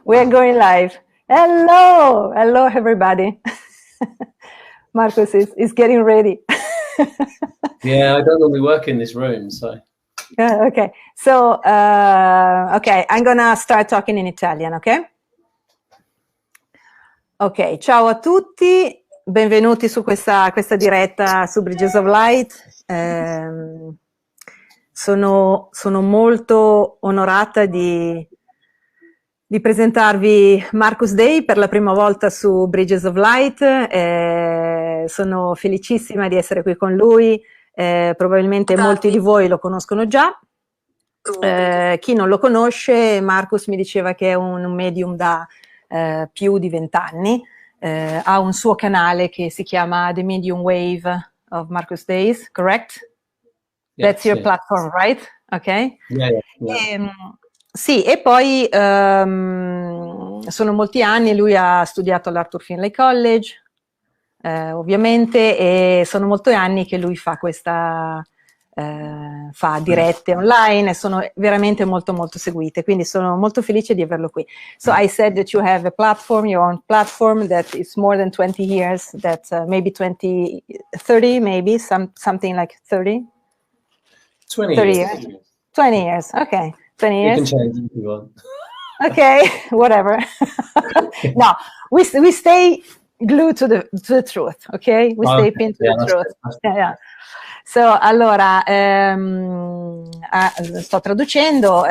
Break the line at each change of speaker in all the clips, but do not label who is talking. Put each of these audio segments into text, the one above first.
We are going live. Hello, hello, everybody. Marcus is getting ready.
Yeah, I don't normally work in this room, so.
Okay, so okay, I'm gonna start talking in Italian, okay? Ok, ciao a tutti, benvenuti su questa diretta su Bridges of Light. Sono molto onorata di presentarvi Marcus Day per la prima volta su Bridges of Light. Sono felicissima di essere qui con lui. Probabilmente molti di voi lo conoscono già. Chi non lo conosce, Marcus mi diceva che è un medium da più di 20 anni. Ha un suo canale che si chiama The Medium Wave of Marcus Days, correct?
Yeah,
That's your platform, right? Ok?
Yeah.
Sì, e poi sono molti anni, lui ha studiato all'Arthur Findlay College, ovviamente, e sono molti anni che lui fa fa dirette online e sono veramente molto seguite, quindi sono molto felice di averlo qui. So I said that you have a platform, your own platform, that is more than 20 years, that maybe 30, maybe, something like 30?
20
years. 20 years, okay. 20 years.
You can change it if you want.
Okay, whatever. No, we stay glued to the truth, okay? We stay pinned to the truth. Yeah. So, allora, sto traducendo,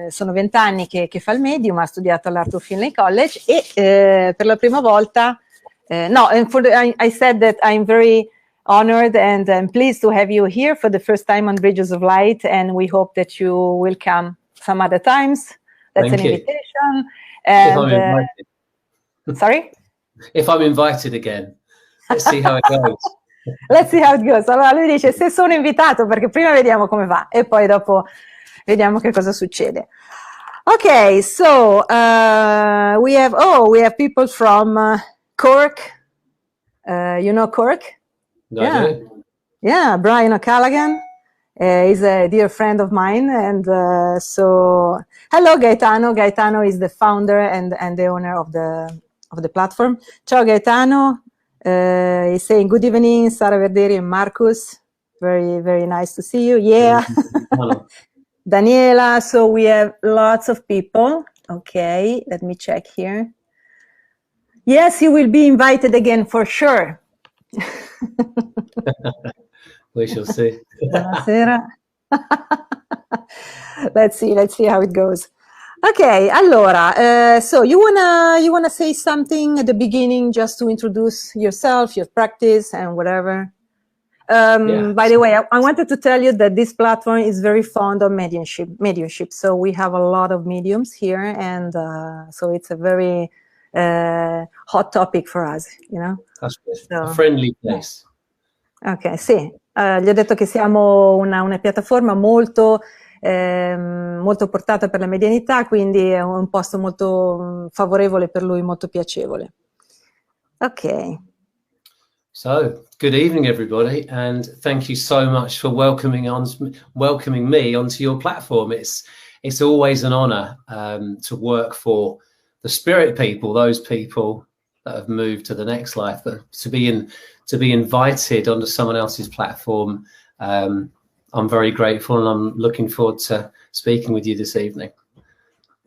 sono 20 anni che fa il medium, ha studiato all'Arthur Findlay College e per la prima volta, I said that I'm very honored and I'm pleased to have you here for the first time on Bridges of Light, and we hope that you will come some other times. That's an invitation. And,
if I'm invited.
Sorry?
If I'm invited again. Let's see how it goes.
Let's see how it goes. Allora lui dice se sono invitato, perché prima vediamo come va e poi dopo vediamo che cosa succede. Ok, so we have people from Cork. You know Cork? Yeah, Brian O'Callaghan is a dear friend of mine, and so hello Gaetano. Gaetano is the founder and the owner of the platform. Ciao Gaetano. He's saying good evening, Sara Verderi and Marcus. Very nice to see you. Yeah. Daniela. So we have lots of people. Okay, let me check here. Yes, you will be invited again for sure.
We shall see.
Buonasera. Let's see how it goes. Okay, allora, so you wanna say something at the beginning just to introduce yourself, your practice, and whatever. By the way, I wanted to tell you that this platform is very fond of mediumship. So we have a lot of mediums here, and so it's a very hot topic for us, you know.
That's good. So, a friendly place.
Ok, sì. Gli ho detto che siamo una piattaforma molto portata per la medianità, quindi è un posto molto favorevole per lui, molto piacevole. Ok.
So, good evening everybody, and thank you so much for welcoming me onto your platform. It's always an honor to work for the spirit people, those people that have moved to the next life, but to be invited onto someone else's platform. I'm very grateful and I'm looking forward to speaking with you this evening.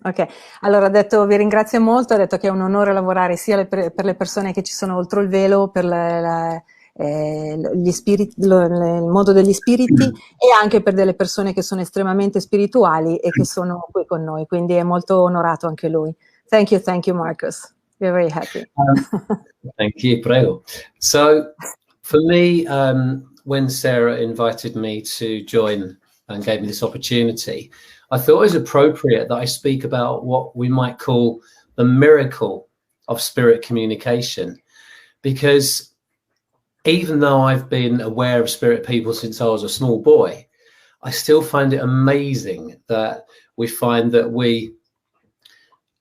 Ok, allora vi ringrazio molto, ho detto che è un onore lavorare sia per le persone che ci sono oltre il velo, per gli spiriti, il mondo degli spiriti e anche per delle persone che sono estremamente spirituali e che sono qui con noi, quindi è molto onorato anche lui. Thank you Marcus. We're very happy.
Thank you, prego. So, for me, when Sarah invited me to join and gave me this opportunity, I thought it was appropriate that I speak about what we might call the miracle of spirit communication, because even though I've been aware of spirit people since I was a small boy, I still find it amazing that we find that we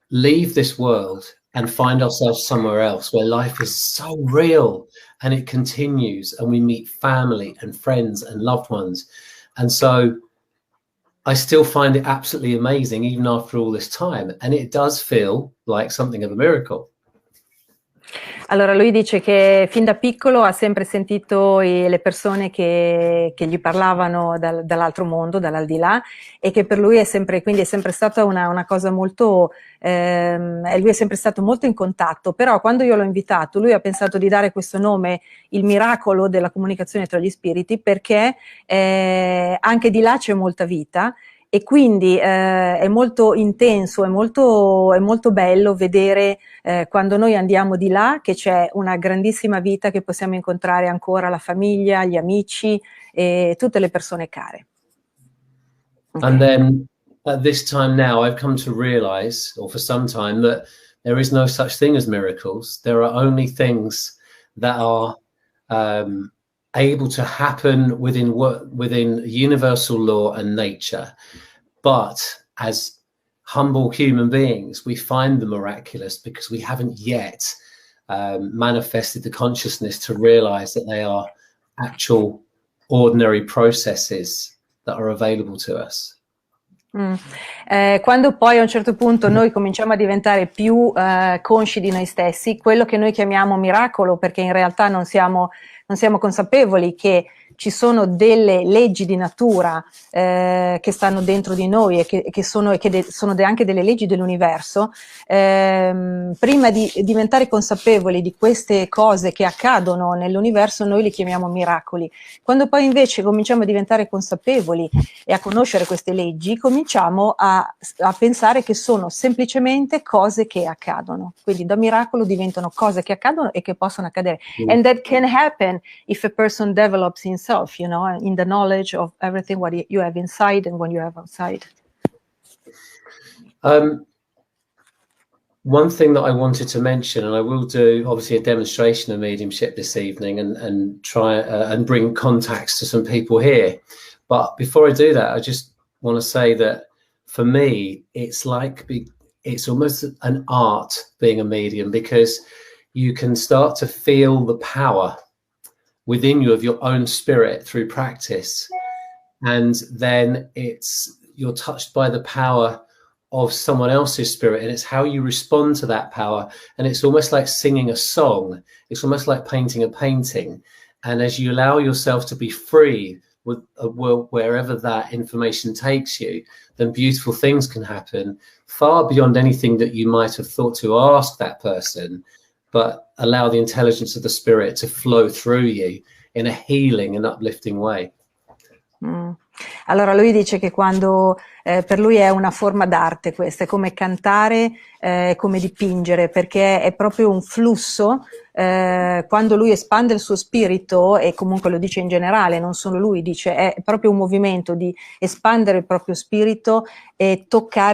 leave this world and find ourselves somewhere else where life is so real and it continues, and we meet family and friends and loved ones. And so I still find it absolutely amazing even after all this time, and it does feel like something of a miracle.
Allora lui dice che fin da piccolo ha sempre sentito le persone che gli parlavano dall'altro mondo, dall'aldilà, e che per lui è sempre, quindi è sempre stata una cosa molto, lui è sempre stato molto in contatto, però quando io l'ho invitato lui ha pensato di dare questo nome, il miracolo della comunicazione tra gli spiriti, perché anche di là c'è molta vita. E quindi è molto intenso, è molto bello vedere quando noi andiamo di là che c'è una grandissima vita, che possiamo incontrare ancora la famiglia, gli amici e tutte le persone care.
Okay. And then at this time now I've come to realize, or for some time, that there is no such thing as miracles. There are only things that are able to happen within universal law and nature, but as humble human beings we find the miraculous because we haven't yet manifested the consciousness to realize that they are actual ordinary processes that are available to us.
Quando poi a un certo punto noi cominciamo a diventare più consci di noi stessi, quello che noi chiamiamo miracolo, perché in realtà non siamo consapevoli che ci sono delle leggi di natura che stanno dentro di noi e che sono anche delle leggi dell'universo, prima di diventare consapevoli di queste cose che accadono nell'universo noi li chiamiamo miracoli. Quando poi invece cominciamo a diventare consapevoli e a conoscere queste leggi, cominciamo a pensare che sono semplicemente cose che accadono. Quindi da miracolo diventano cose che accadono e che possono accadere. And that can happen if a person develops himself, you know, in the knowledge of everything what you have inside and what you have outside.
One thing that I wanted to mention, and I will do obviously a demonstration of mediumship this evening and try and bring contacts to some people here. But before I do that, I just want to say that for me, it's almost an art being a medium, because you can start to feel the power within you of your own spirit through practice, and then you're touched by the power of someone else's spirit, and it's how you respond to that power. And it's almost like singing a song, it's almost like painting a painting, and as you allow yourself to be free with wherever that information takes you, then beautiful things can happen far beyond anything that you might have thought to ask that person, but allow the intelligence of the spirit to flow through you in a healing and uplifting way.
Allora lui dice che quando per lui è una forma d'arte, questa è come cantare, come dipingere, perché è proprio un flusso. Quando lui espande il suo spirito, e comunque lo dice in generale, non solo lui, dice è proprio un movimento di espandere il proprio spirito e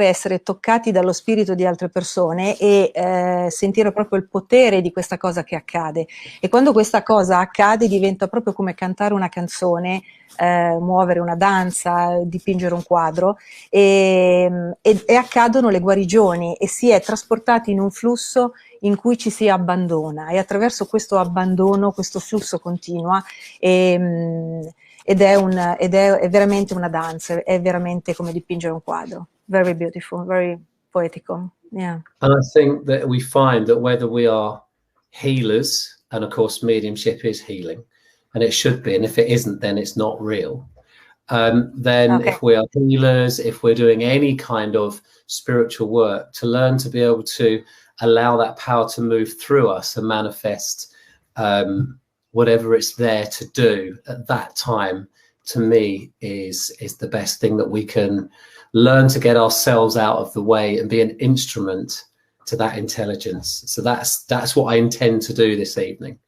essere toccati dallo spirito di altre persone e sentire proprio il potere di questa cosa che accade. E quando questa cosa accade diventa proprio come cantare una canzone, muovere una danza, dipingere un quadro, e accadono le guarigioni e si è trasportati in un flusso in cui ci si abbandona, e attraverso questo abbandono questo flusso continua, ed è veramente una danza, è veramente come dipingere un quadro. Very beautiful, very poetical. Yeah.
And I think that we find that whether we are healers, and of course mediumship is healing, and it should be, and if it isn't, then it's not real. Then
Okay.
if we are healers, if we're doing any kind of spiritual work, to learn to be able to allow that power to move through us and manifest whatever it's there to do at that time, to me is the best thing that we can learn, to get ourselves out of the way and be an instrument to that intelligence. So that's what I intend to do this evening.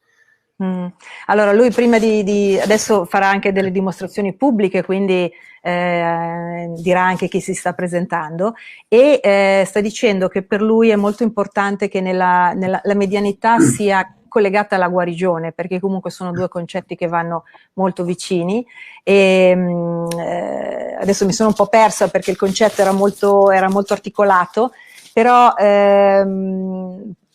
Allora lui prima adesso farà anche delle dimostrazioni pubbliche, quindi dirà anche chi si sta presentando, e sta dicendo che per lui è molto importante che la medianità sia collegata alla guarigione, perché comunque sono due concetti che vanno molto vicini. E adesso mi sono un po' persa perché il concetto era molto articolato, però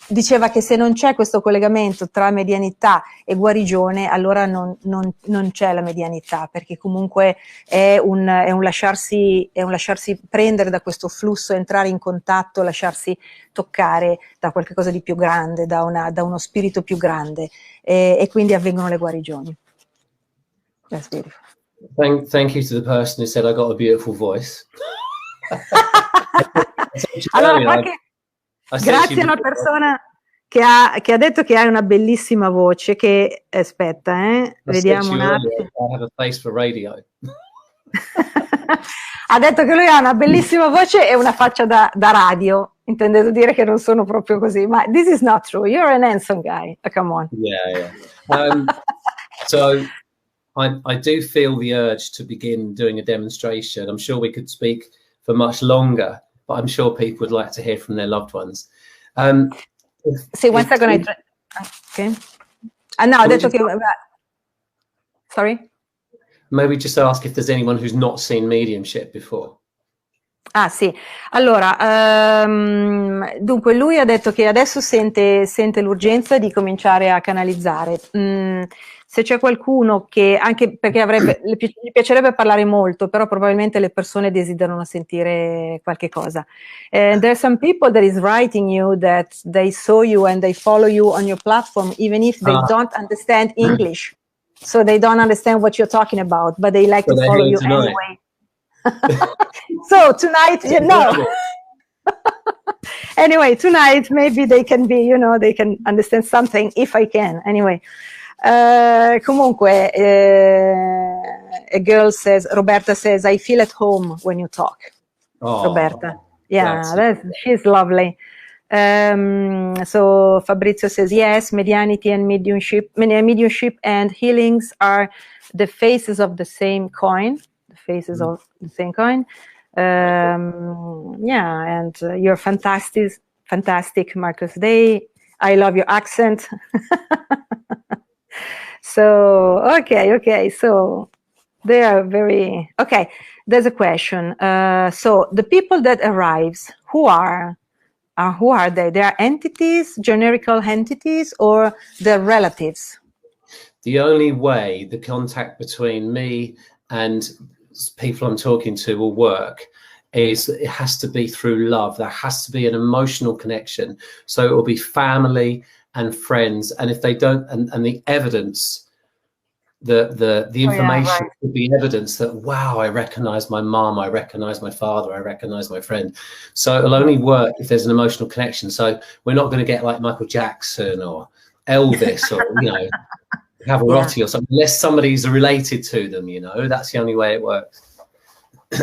diceva che se non c'è questo collegamento tra medianità e guarigione, allora non c'è la medianità, perché comunque è un lasciarsi prendere da questo flusso, entrare in contatto, lasciarsi toccare da qualcosa di più grande, da uno spirito più grande, e quindi avvengono le guarigioni. That's beautiful.
Thank you to the person who said I got a beautiful voice.
Allora, grazie a una persona che ha detto che hai una bellissima voce, che aspetta, vediamo un attimo.
I have a face for radio.
Ha detto che lui ha una bellissima voce e una faccia da radio, intendendo dire che non sono proprio così, ma this is not true. You're an handsome guy. Oh, come on.
Yeah. So I do feel the urge to begin doing a demonstration. I'm sure we could speak for much longer, but I'm sure people would like to hear from their loved ones.
Sì, one second. Okay. No, ho detto che... Sorry?
Maybe just ask if there's anyone who's not seen mediumship before.
Ah sì, allora, dunque lui ha detto che adesso sente l'urgenza di cominciare a canalizzare. Se c'è qualcuno che, anche perché gli piacerebbe parlare molto, però probabilmente le persone desiderano sentire qualche cosa. There are some people that is writing you that they saw you and they follow you on your platform, even if they don't understand English. So they don't understand what you're talking about, but they like to follow you anyway. So tonight, anyway, tonight maybe they can be, they can understand something if I can. Anyway, comunque, a girl says, Roberta says, I feel at home when you talk. Oh, Roberta, yeah, she's lovely. So Fabrizio says, yes, medianity and mediumship and healings are the faces of the same coin. Faces of the same coin. Yeah, and you're fantastic, Marcus Day. I love your accent. So, okay, so they are very, okay, there's a question. So the people that arrives, who are they? They are entities, generical entities, or they're relatives?
The only way the contact between me and people I'm talking to will work is it has to be through love. There has to be an emotional connection. So it will be family and friends. And if they don't, and the evidence, the information would be evidence that, wow, I recognize my mom, I recognize my father, I recognize my friend. So it'll only work if there's an emotional connection. So we're not going to get like Michael Jackson or Elvis or, Pavarotti or something, unless somebody's related to them, that's the only way it works.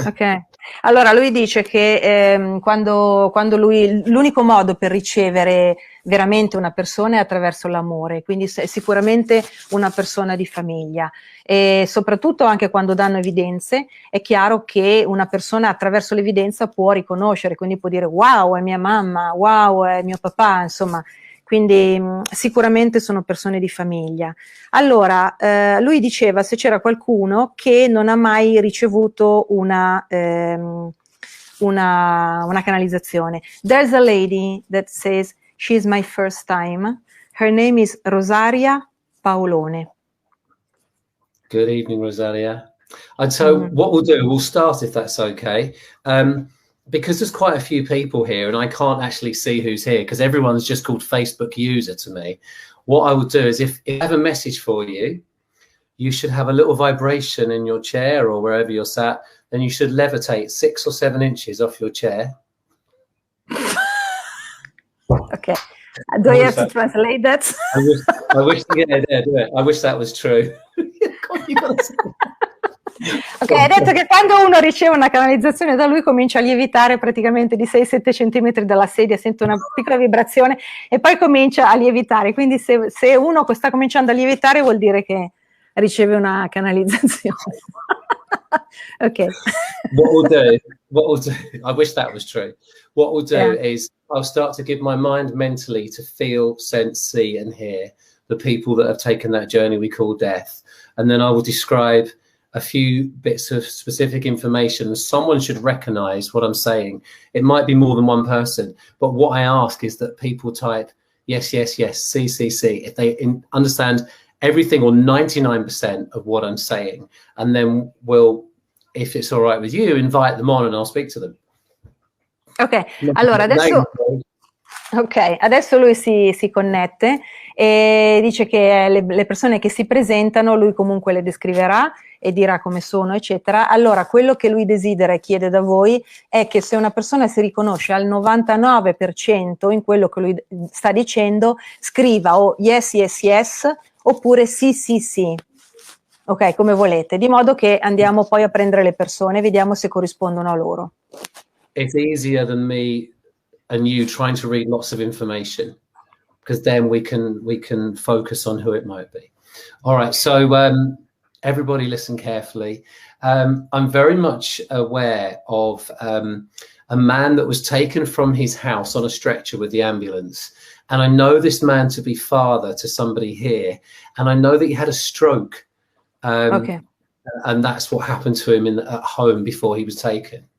Ok, allora lui dice che quando lui, l'unico modo per ricevere veramente una persona è attraverso l'amore, quindi è sicuramente una persona di famiglia, e soprattutto anche quando danno evidenze è chiaro che una persona attraverso l'evidenza può riconoscere, quindi può dire wow è mia mamma, wow è mio papà, insomma. Quindi sicuramente sono persone di famiglia. Allora, lui diceva se c'era qualcuno che non ha mai ricevuto una canalizzazione. There's a lady that says, she's my first time. Her name is Rosaria Paolone.
Good evening, Rosaria. And so what we'll do, we'll start if that's okay. Because there's quite a few people here and I can't actually see who's here because everyone's just called Facebook user to me. What I will do is if I have a message for you, you should have a little vibration in your chair or wherever you're sat, then you should levitate 6 or 7 inches off your chair.
Okay. Do you have to translate that?
I wish to get there, do it. I wish that was true.
Ok, ha detto che quando uno riceve una canalizzazione da lui comincia a lievitare praticamente di 6-7 centimetri dalla sedia, sente una piccola vibrazione e poi comincia a lievitare, quindi se uno sta cominciando a lievitare vuol dire che riceve una canalizzazione. Ok.
What we'll do, I wish that was true. What we'll do is I'll start to give my mind mentally to feel, sense, see and hear the people that have taken that journey we call death. And then I will describe a few bits of specific information. Someone should recognize what I'm saying. It might be more than one person, but what I ask is that people type yes, yes, yes, see, see. If they understand everything or 99% of what I'm saying, and then we'll, if it's all right with you, invite them on and I'll speak to them.
Ok, allora adesso lui si connette e dice che le persone che si presentano lui comunque le descriverà e dirà come sono, eccetera. Allora, quello che lui desidera e chiede da voi è che se una persona si riconosce al 99% in quello che lui sta dicendo, scriva o yes, yes, yes, oppure sì, sì, sì. Ok, come volete, di modo che andiamo poi a prendere le persone e vediamo se corrispondono a loro.
It's easier than me and you trying to read lots of information, because then we can focus on who it might be. All right, so everybody listen carefully. I'm very much aware of a man that was taken from his house on a stretcher with the ambulance. And I know this man to be father to somebody here. And I know that he had a stroke. And that's what happened to him at home before he was taken.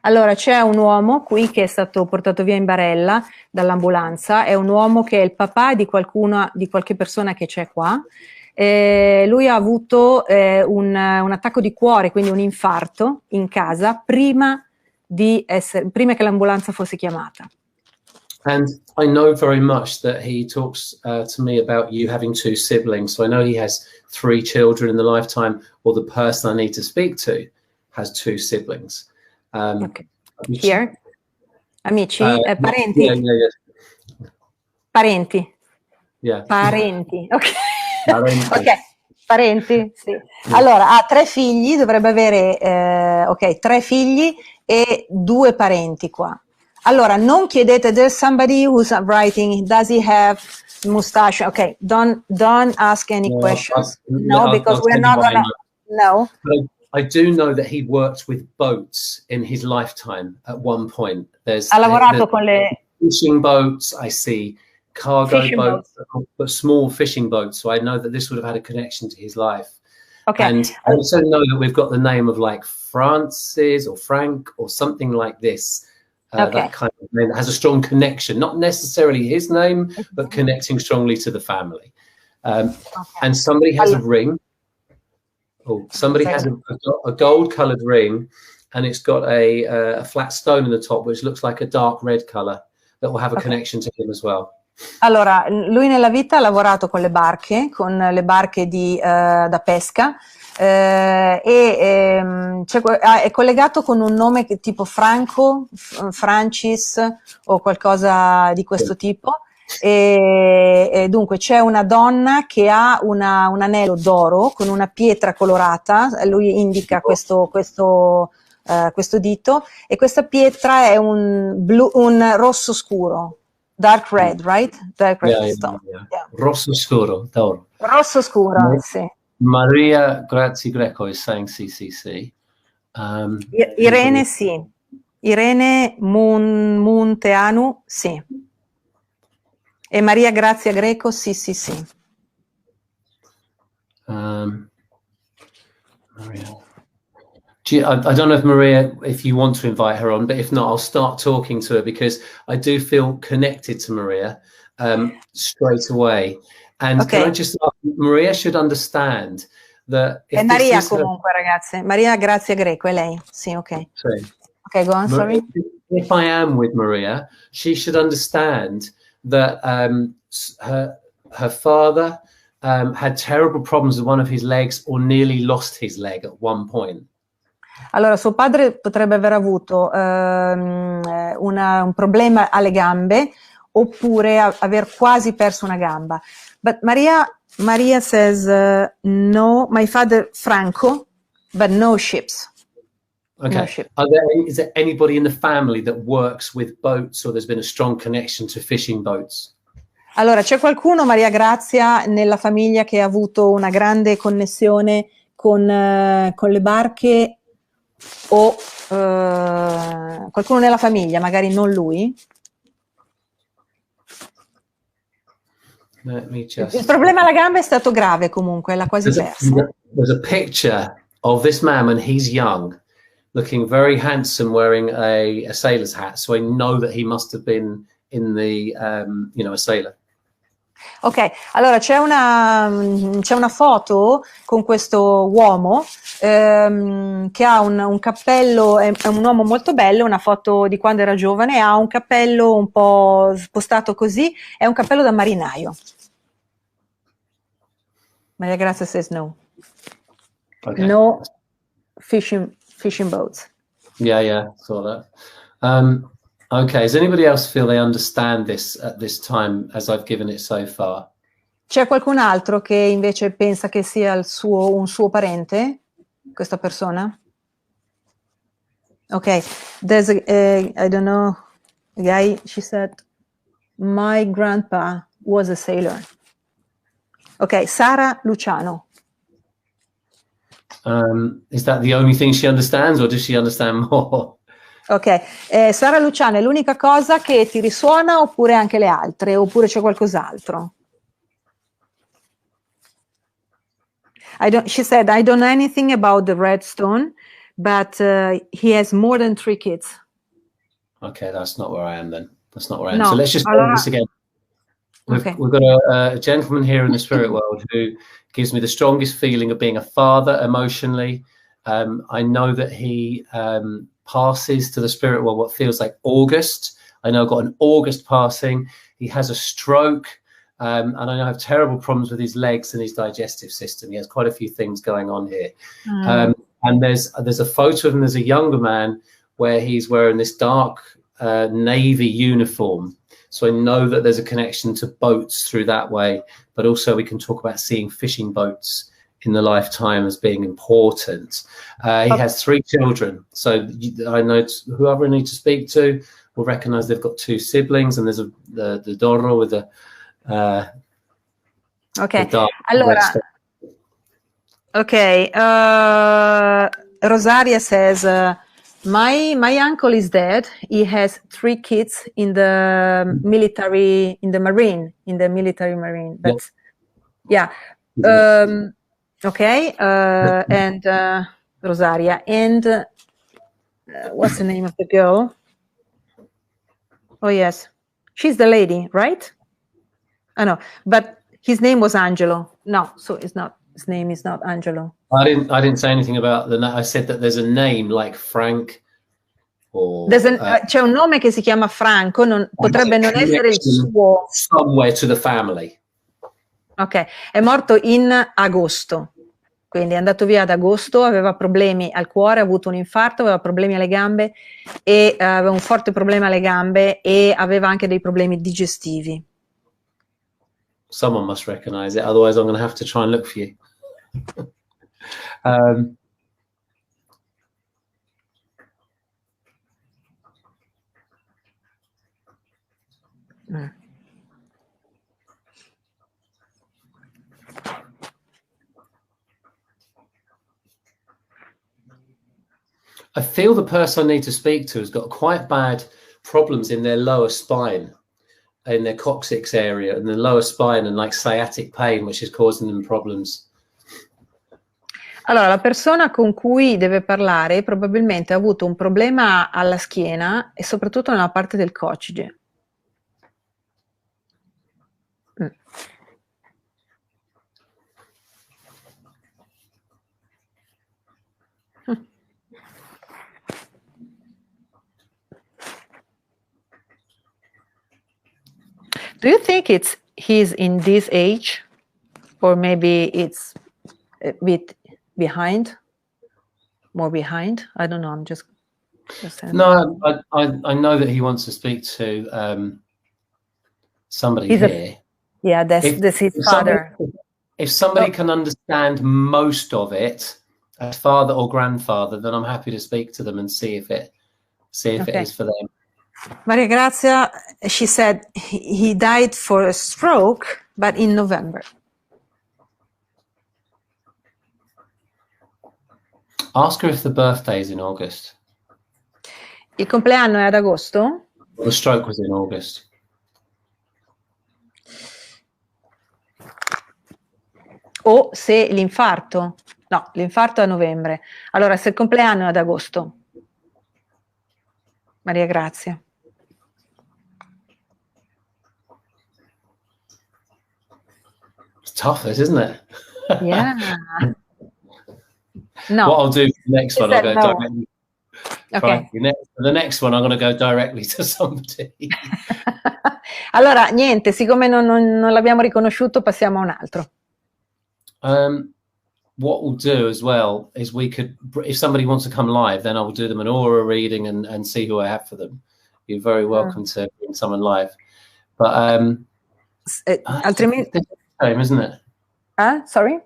Allora, c'è un uomo qui che è stato portato via in barella dall'ambulanza, è un uomo che è il papà di qualche persona che c'è qua. Lui ha avuto un attacco di cuore, quindi un infarto in casa prima che l'ambulanza fosse chiamata.
And I know very much that he talks to me about you having 2 siblings. So I know he has 3 children in the lifetime, or the person I need to speak to has 2 siblings.
Here? Amici? Parenti?
Yeah.
Parenti?
Yeah.
Parenti, ok.
Parenti.
Ok, parenti, sì. Allora, ha 3 figli, dovrebbe avere 3 figli e 2 parenti qua. Allora, non chiedete, there's somebody who's writing, does he have mustache? Ok, don't ask any questions. No, because we're not gonna, no.
I do know that he worked with boats in his lifetime at one point.
Ha lavorato con le
fishing boats, I see cargo boats, but small fishing boats. So I know that this would have had a connection to his life.
Okay.
And I also know that we've got the name of like Francis or Frank or something like this. That kind of name that has a strong connection, not necessarily his name, but connecting strongly to the family. And somebody has a ring. Oh, somebody has a gold-colored ring, and it's got a flat stone in the top, which looks like a dark red color that will have a connection to him as well.
Allora, lui nella vita ha lavorato con le barche da pesca, è collegato con un nome tipo Franco, Francis o qualcosa di questo tipo. E dunque c'è una donna che ha un anello d'oro con una pietra colorata, lui indica questo dito, e questa pietra è un rosso scuro, dark red, right? Dark red stone.
Yeah. Rosso scuro, d'oro.
Rosso scuro, sì.
Maria Grazie Greco is saying CCC.
Irene sì. Irene Munteanu sì. E Maria Grazia Greco, sì.
Maria. I don't know if Maria, if you want to invite her on, but if not, I'll start talking to her because I do feel connected to Maria straight away. And can I just ask, Maria should understand that if
è Maria comunque, ragazze. Maria Grazia Greco, è lei? Sì, ok.
Sì.
Ok, go on, sorry.
If I am with Maria, she should understand that her father had terrible problems with one of his legs or nearly lost his leg at one point.
Allora, suo padre potrebbe aver avuto un problema alle gambe oppure aver quasi perso una gamba. But Maria says, no, my father Franco, but no ships.
Okay.
No ship.
Is there anybody in the family that works with boats or there's been a strong connection to fishing boats?
Allora, c'è qualcuno, Maria Grazia, nella famiglia che ha avuto una grande connessione con le barche o qualcuno nella famiglia, magari non lui? Il problema alla gamba è stato grave comunque, l'ha quasi persa.
There's a picture of this man when he's young, looking very handsome, wearing a sailor's hat. So I know that he must have been in the, a sailor.
Ok, allora c'è una foto con questo uomo che ha un cappello, è un uomo molto bello, una foto di quando era giovane, ha un cappello un po' spostato così, è un cappello da marinaio. Maria Grazia says no.
Okay.
No fishing boats.
Yeah, saw that. Okay, does anybody else feel they understand this at this time as I've given it so far?
C'è qualcun altro che invece pensa che sia un suo parente, questa persona? Ok, there's I don't know, a guy, she said, my grandpa was a sailor. Ok, Sara Luciano.
Is that the only thing she understands, or does she understand more?
Ok, Sara Luciano è l'unica cosa che ti risuona oppure anche le altre, oppure c'è qualcos'altro? She said, I don't know anything about the Redstone, but he has more than 3 kids.
Okay, that's not where I am then. That's not where I am.
No,
So let's just
allora,
do this again.
okay.
We've got a gentleman here in the spirit world who gives me the strongest feeling of being a father emotionally. I know that he passes to the spirit world what feels like August. I know I've got an August passing. He has a stroke. And I know I have terrible problems with his legs and his digestive system. He has quite a few things going on here. And there's a photo of him as a younger man where he's wearing this dark navy uniform. So I know that there's a connection to boats through that way, but also we can talk about seeing fishing boats in the lifetime as being important. He has 3 children. So I know whoever I need to speak to will recognize they've got 2 siblings, and there's the Dorro with the
ok,
dark
allora, ok, Rosaria says, my uncle is dead. He has 3 kids in the military, in the military marine. But yeah, okay, and Rosaria, and what's the name of the girl? Oh yes, she's the lady, right? I know, but his name was Angelo. No, so it's not. His name is not Angelo.
I didn't say anything about the. I said that there's a name like Frank.
C'è un nome che si chiama Franco, potrebbe non essere il suo.
Somewhere to the family.
Ok, è morto in agosto, quindi è andato via ad agosto, aveva problemi al cuore, ha avuto un infarto, aveva problemi alle gambe e aveva un forte problema alle gambe e aveva anche dei problemi digestivi.
Someone must recognize it, otherwise I'm going to have to try and look for you. I feel the person I need to speak to has got quite bad problems in their lower spine, in their coccyx area, and the lower spine, and like sciatic pain, which is causing them problems.
Allora, la persona con cui deve parlare probabilmente ha avuto un problema alla schiena e soprattutto nella parte del coccige. Do you think he's in this age, or maybe it's a bit behind, more behind? I don't know. I'm just
no. I know that he wants to speak to somebody here.
That's his father.
If somebody can understand most of it, as father or grandfather, then I'm happy to speak to them and see if it is for them.
Maria Grazia, she said he died for a stroke, but in November.
Ask her if the birthday is in August.
Il compleanno è ad agosto?
The stroke was in August.
O se l'infarto? No, l'infarto è a novembre. Allora, se il compleanno è ad agosto. Maria Grazia.
tough, isn't it?
Yeah. No.
What I'll do for the next one, I'll go
no.
directly.
Okay.
The next one, I'm going to go directly to somebody.
Allora, niente, siccome non l'abbiamo riconosciuto, passiamo a un altro.
What we'll do as well is we could, if somebody wants to come live, then I will do them an aura reading and see who I have for them. You're very welcome to bring someone live. But
altrimenti,
it's a shame, isn't it?
Sorry?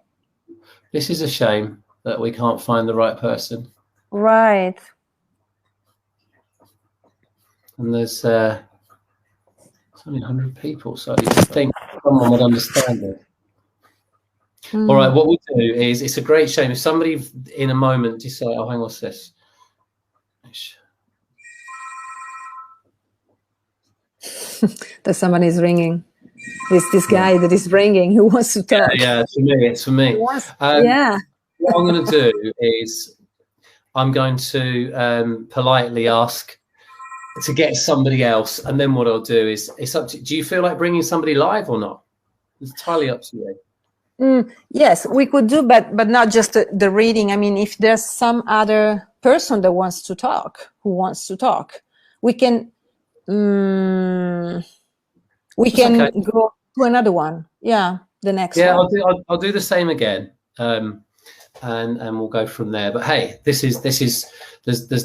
This is a shame that we can't find the right person.
Right.
And there's only 100 people, so you think someone would understand it. All right, what we'll do is, it's a great shame if somebody in a moment decide, oh, hang on, what's this?
That someone is ringing. It's this guy that is ringing who wants to talk.
Yeah, it's for me.
What
I'm going to do is I'm going to politely ask to get somebody else, and then what I'll do is, it's up to, do you feel like bringing somebody live or not? It's entirely up to you.
Yes, we could do, but not just the reading. I mean, if there's some other person that wants to talk, we can go to another one. Yeah, the next one.
Yeah, I'll do the same again, and we'll go from there. But hey, there's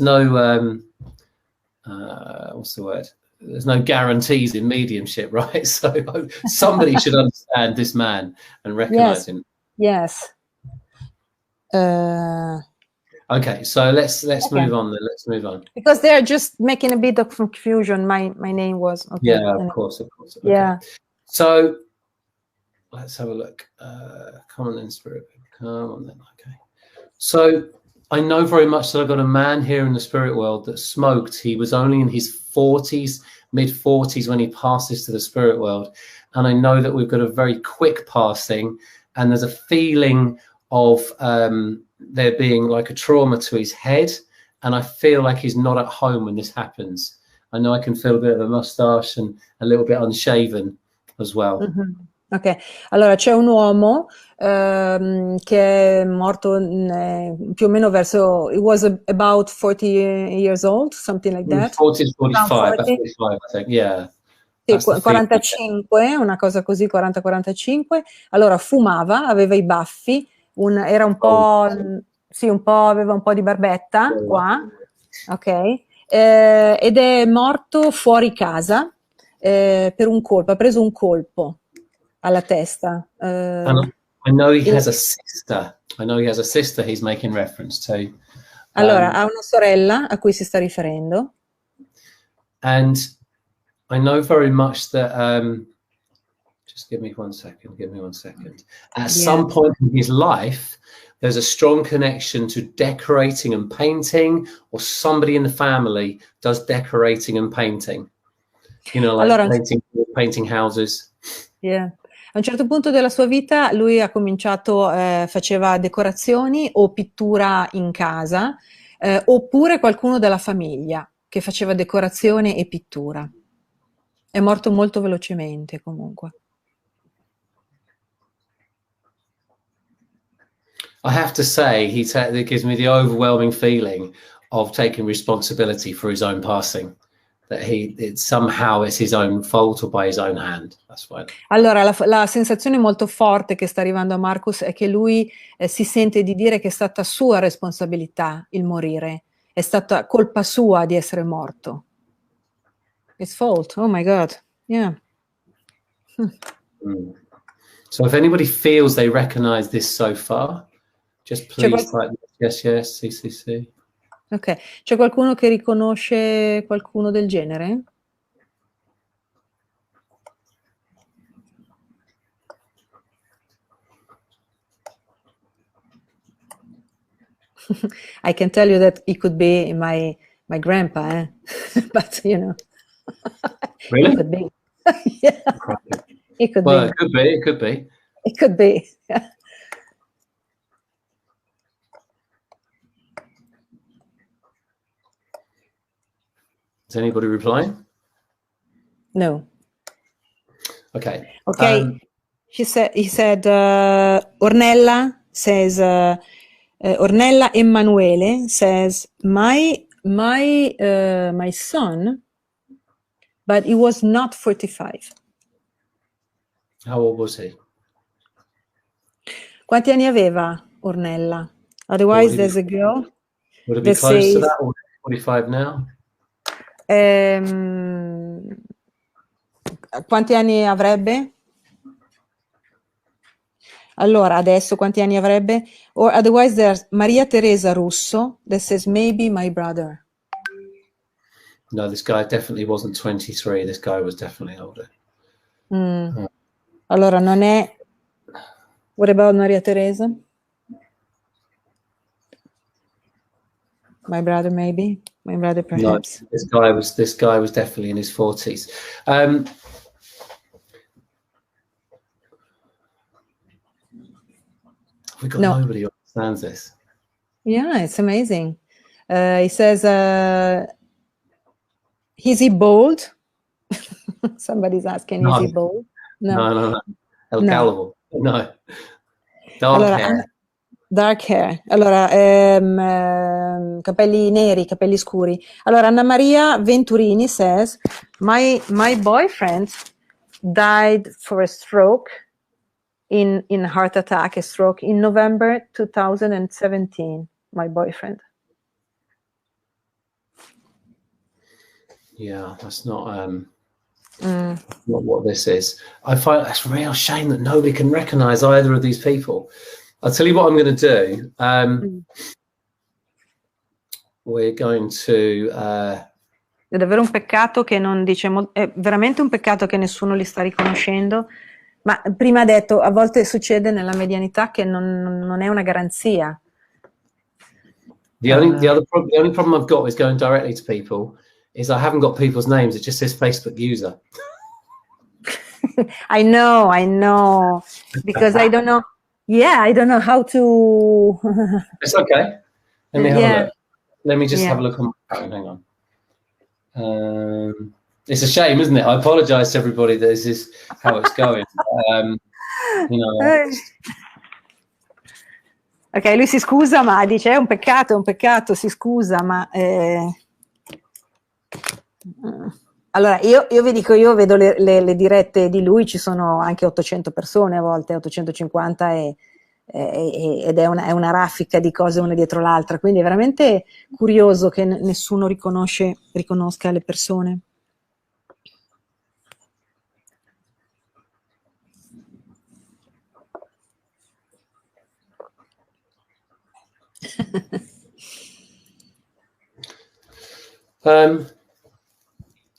no what's the word? There's no guarantees in mediumship, right? So somebody should understand this man and recognize him.
Yes.
Okay, so let's move on then. Let's move on.
Because they're just making a bit of confusion. My name was okay.
Yeah, of course. Okay.
Yeah.
So let's have a look. Come on then, spirit. Come on then. Okay. So I know very much that I've got a man here in the spirit world that smoked. He was only in his 40s, mid-40s when he passes to the spirit world. And I know that we've got a very quick passing, and there's a feeling of there being like a trauma to his head. And I feel like he's not at home when this happens. I know I can feel a bit of a mustache and a little bit unshaven as well.
Mm-hmm. Ok, allora c'è un uomo che è morto più o meno verso, it was about 40 years old, something like that.
40 to 45, 45, I think, yeah.
Sì, 45, una cosa così, 40-45. Allora fumava, aveva i baffi, era un po', aveva un po' di barbetta qua, ok, ed è morto fuori casa per un colpo, ha preso un colpo alla testa.
I know he has a sister. I know he has a sister he's making reference to.
Allora, ha una sorella a cui si sta riferendo.
And I know very much that, just give me one second. At some point in his life, there's a strong connection to decorating and painting, or somebody in the family does decorating and painting. You know, like
allora,
painting houses.
Yeah. A un certo punto della sua vita lui ha cominciato, faceva decorazioni o pittura in casa, oppure qualcuno della famiglia che faceva decorazione e pittura. È morto molto velocemente comunque.
I have to say, it gives me the overwhelming feeling of taking responsibility for his own passing. That somehow it's his own fault or by his own hand. That's fine. Allora,
la sensazione molto forte che sta arrivando a Marcus è che lui si sente di dire che è stata sua responsabilità il morire, è stata colpa sua di essere morto. It's fault. Oh my God. Yeah.
So if anybody feels they recognize this so far, just please type yes, CCC.
Ok, c'è qualcuno che riconosce qualcuno del genere? I can tell you that it could be my grandpa, but you know.
Really?
It could be. Yeah. It could
be.
It could be.
Is anybody replying?
No.
Okay.
Okay. he said, Ornella says, Ornella Emanuele says, my son, but he was not 45.
How old was he?
Quanti anni aveva Ornella? Otherwise, there's a girl.
Would it be close to that, or 45 now?
Quanti anni avrebbe? Allora, adesso quanti anni avrebbe? Or otherwise there's Maria Teresa Russo that says maybe my brother.
No, this guy definitely wasn't 23. This guy was definitely older.
Allora, non è... What about Maria Teresa? My brother, maybe. My brother, perhaps.
No, this guy was definitely in his 40s. We got nobody who understands this.
Yeah, it's amazing. He says, is he bald? Somebody's asking, is he bald?
No. El Calvo. No. Dark hair.
Dark hair. Allora, capelli neri, capelli scuri. Allora, Anna Maria Venturini says, my boyfriend died for a stroke, in a heart attack, a stroke, in November 2017. My boyfriend.
Yeah, that's not what this is. I find that's a real shame that nobody can recognize either of these people. I'll tell you what I'm going to do. We're going to...
È davvero un peccato che non dice... È veramente un peccato che nessuno li sta riconoscendo. Ma prima ha detto, a volte succede nella medianità che non è una garanzia.
The only problem I've got with going directly to people is I haven't got people's names. It just says Facebook user.
I know. Because I don't know. Yeah, I don't know how to...
It's okay. Let me have a look. Let me just have a look on my phone. Hang on. It's a shame, isn't it? I apologize to everybody that this is how it's going.
Ok, lui si scusa, ma dice è un peccato, si scusa, ma... Allora, io vi dico, io vedo le dirette di lui, ci sono anche 800 persone a volte, 850, ed è una raffica di cose una dietro l'altra, quindi è veramente curioso che nessuno riconosca le persone.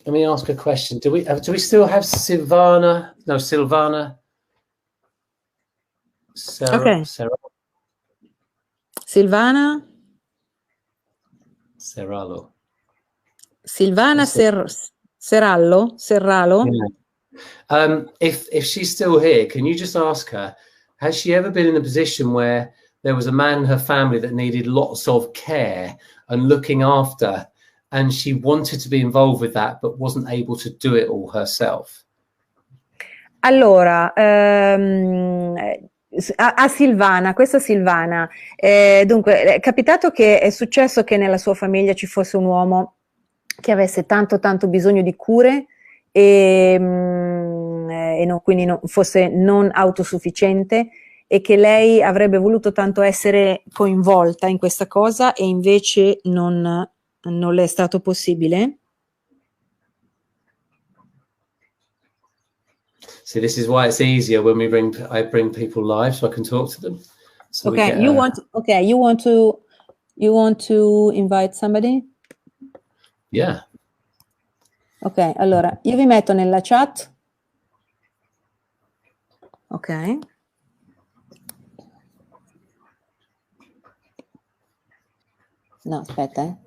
Let me ask a question. Do we still have Silvana? No, Silvana.
Okay. Silvana.
Serrallo.
Silvana Serrallo.
Yeah. If she's still here, can you just ask her? Has she ever been in a position where there was a man in her family that needed lots of care and looking after, and she wanted to be involved with that, but wasn't able to do it all herself?
Allora, a Silvana, questa Silvana, dunque è capitato che è successo che nella sua famiglia ci fosse un uomo che avesse tanto bisogno di cure e quindi fosse non autosufficiente, e che lei avrebbe voluto tanto essere coinvolta in questa cosa e invece non le è stato possibile.
See, this is why it's easier when I bring people live, so I can talk to them. So
okay, you want to invite somebody?
Yeah.
Ok, allora io vi metto nella chat. Ok. No, aspetta,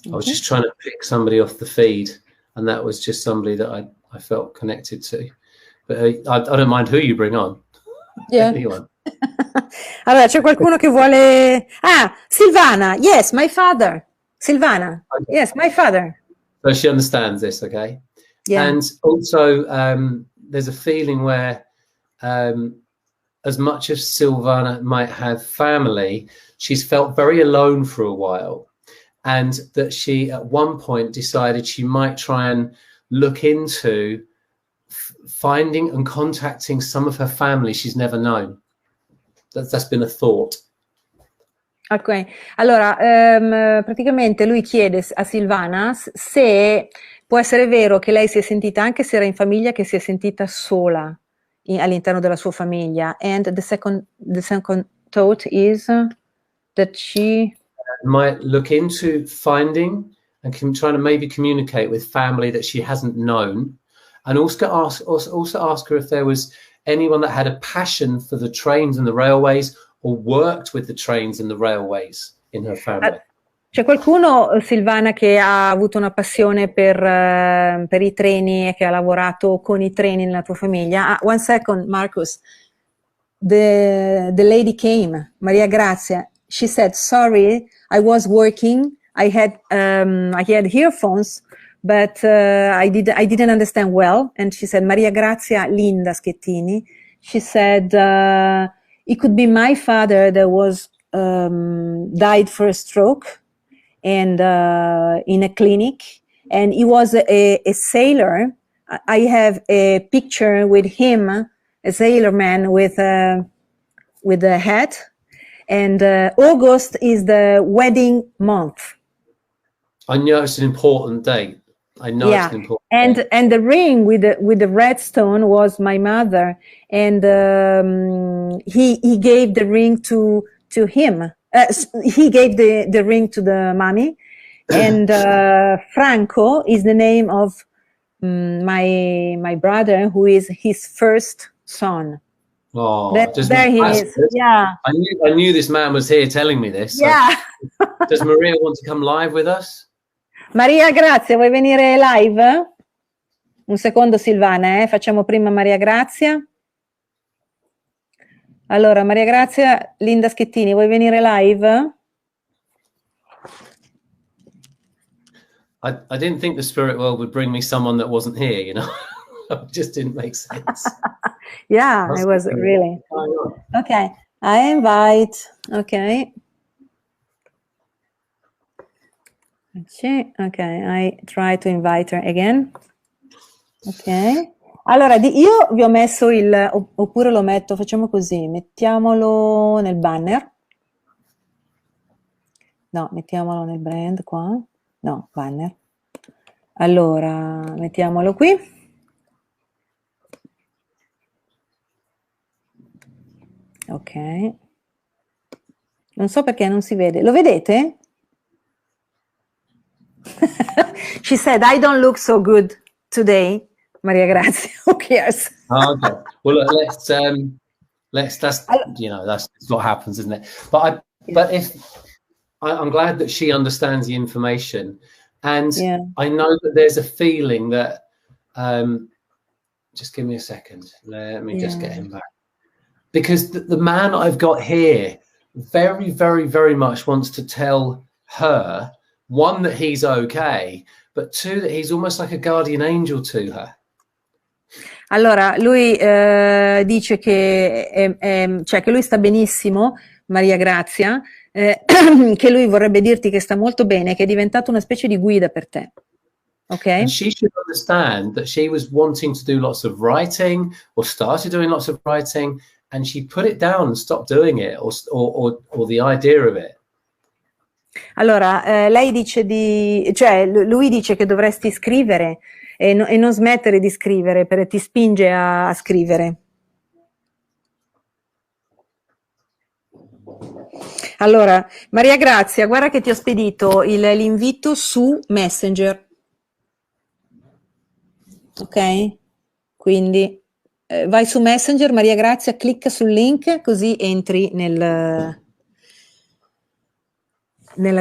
I was just trying to pick somebody off the feed, and that was just somebody that I felt connected to. But I don't mind who you bring on.
Yeah.
Anyone.
Allora, c'è qualcuno che vuole... Ah, Silvana, yes, my father. Silvana, yes, my father.
So she understands this, okay?
Yeah.
And also, there's a feeling where, as much as Silvana might have family, she's felt very alone for a while. And that she, at one point, decided she might try and look into finding and contacting some of her family she's never known. That's been a thought.
Ok, allora praticamente lui chiede a Silvana se può essere vero che lei si è sentita, anche se era in famiglia, che si è sentita sola all'interno della sua famiglia. And the second thought is that she
might look into finding and trying to maybe communicate with family that she hasn't known, and also ask her if there was anyone that had a passion for the trains and the railways, or worked with the trains and the railways in her family.
C'è qualcuno, Silvana, che ha avuto una passione per i treni e che ha lavorato con i treni nella tua famiglia? One second, Marcus. The lady came, Maria Grazia. She said, sorry, I was working. I had earphones, but I didn't understand well. And she said, Maria Grazia Linda Schettini. She said, it could be my father that was died for a stroke and in a clinic, and he was a sailor. I have a picture with him, a sailor man with a hat, and August is the wedding month.
I know it's an important date. I know it's an important date.
And the ring with the red stone was my mother, and he gave the ring to him. He gave the ring to the mommy, and Franco is the name of my brother, who is his first son.
Oh,
there he is. Yeah,
I knew this man was here telling me this.
Yeah.
So, does Maria want to come live with us?
Maria Grazia, vuoi venire live? Un secondo, Silvana, facciamo prima Maria Grazia. Allora, Maria Grazia, Linda Schettini, vuoi venire live?
I didn't think the spirit world would bring me someone that wasn't here, you know. It just didn't make sense.
Yeah, it was really. Okay, I invite. Okay. Okay, I try to invite her again. Ok. Allora, io vi ho messo oppure lo metto, facciamo così, mettiamolo nel banner. No, mettiamolo nel brand qua. No, banner. Allora, mettiamolo qui. Ok. Non so perché non si vede. Lo vedete? She said, I don't look so good today. Maria Grazia, who cares?
Okay. Well, look, that's you know, that's what happens, isn't it? But I'm glad that she understands the information, and I know that there's a feeling that just give me a second. Let me just get him back, because the man I've got here very, very, very much wants to tell her, one, that he's okay, but two, that he's almost like a guardian angel to her.
Allora, lui dice che, cioè che lui sta benissimo, Maria Grazia, che lui vorrebbe dirti che sta molto bene, che è diventato una specie di guida per te. Ok?
And she should understand that she was wanting to do lots of writing, or started doing lots of writing, and she put it down and stopped doing it, or the idea of it.
Allora, lei dice cioè lui dice che dovresti scrivere e non smettere di scrivere, perché ti spinge a scrivere. Allora, Maria Grazia, guarda che ti ho spedito l'invito su Messenger. Ok? Quindi vai su Messenger, Maria Grazia, clicca sul link, così entri nella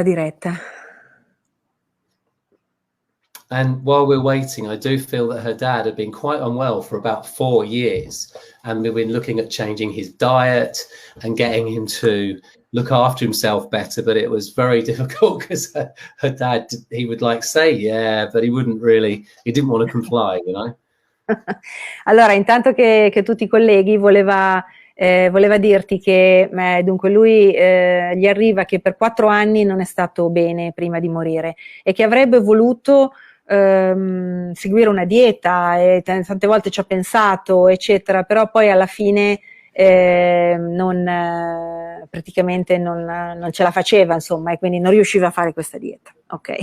diretta.
And while we're waiting, I do feel that her dad had been quite unwell for about 4 years, and we've been looking at changing his diet and getting him to look after himself better. But it was very difficult because her dad, he would like say, yeah, but he wouldn't really, he didn't want to comply, you know.
Allora, intanto che tu ti colleghi, voleva dirti che dunque lui gli arriva che per 4 anni non è stato bene prima di morire e che avrebbe voluto seguire una dieta e tante volte ci ha pensato, eccetera, però poi alla fine praticamente non ce la faceva, insomma, e quindi non riusciva a fare questa dieta. Ok.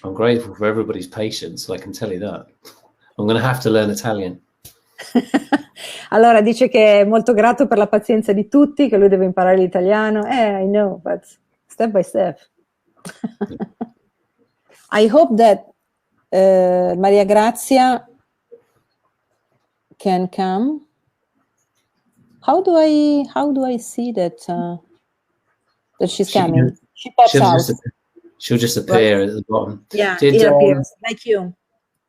I'm grateful for everybody's patience, I can tell you that. I'm going to have to learn Italian.
Allora dice che è molto grato per la pazienza di tutti, che lui deve imparare l'italiano. I know, but step by step. I hope that Maria Grazia can come. How do I see that she's coming? She pops out.
She'll just appear at the bottom.
Yeah, it appears like you.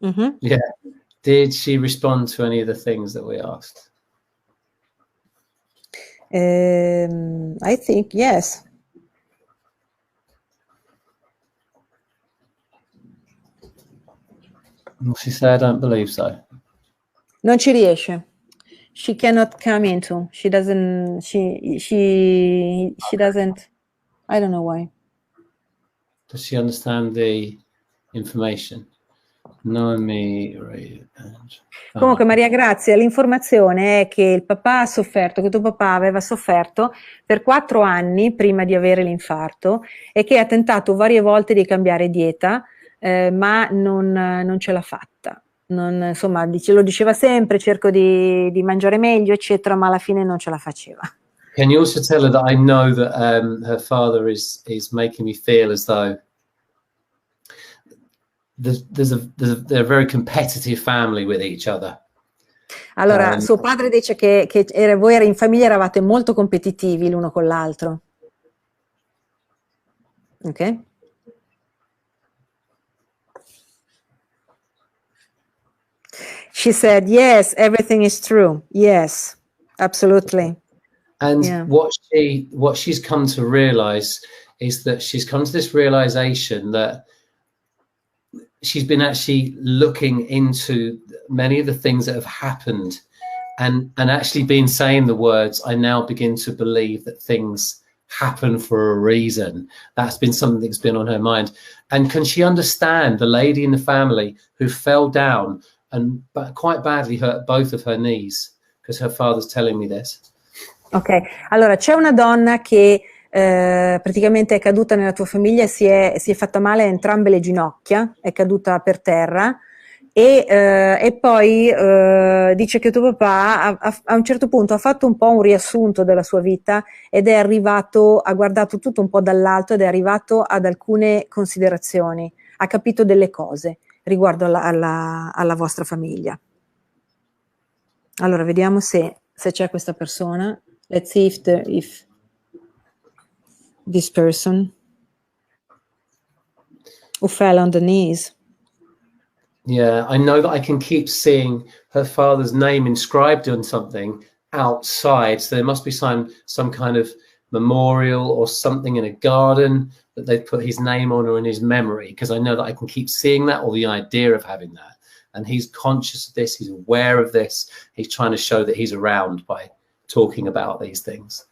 Mm-hmm. Yeah. Did she respond to any of the things that we asked?
I think yes.
She said, I don't believe so.
Non ci riesce. She cannot come into. She doesn't. She doesn't. I don't know why.
Does she understand the information?
Comunque Maria Grazia, l'informazione è che il papà ha sofferto, che tuo papà aveva sofferto per 4 anni prima di avere l'infarto e che ha tentato varie volte di cambiare dieta, ma non ce l'ha fatta. Insomma, lo diceva sempre, cerco di mangiare meglio, eccetera, ma alla fine non ce la faceva.
Can you also tell her that I know that her father is making me feel as though they're a very competitive family with each other.
Allora, suo padre dice che voi in famiglia eravate molto competitivi l'uno con l'altro. Ok? She said, yes, everything is true. Yes, absolutely.
And what she's come to realize is that she's come to this realization that she's been actually looking into many of the things that have happened and actually been saying the words, I now begin to believe that things happen for a reason. That's been something that's been on her mind. And can she understand the lady in the family who fell down and quite badly hurt both of her knees? Because her father's telling me this.
Ok, allora c'è una donna che praticamente è caduta nella tua famiglia e si è fatta male a entrambe le ginocchia, è caduta per terra e poi dice che tuo papà a un certo punto ha fatto un po' un riassunto della sua vita ed è arrivato, ha guardato tutto un po' dall'alto ed è arrivato ad alcune considerazioni, ha capito delle cose riguardo alla vostra famiglia. Allora vediamo se c'è questa persona. Let's see if this person who fell on the knees.
Yeah, I know that I can keep seeing her father's name inscribed on something outside. So there must be some kind of memorial or something in a garden that they've put his name on or in his memory, because I know that I can keep seeing that, or the idea of having that. And he's conscious of this, he's aware of this, he's trying to show that he's around by talking about these things.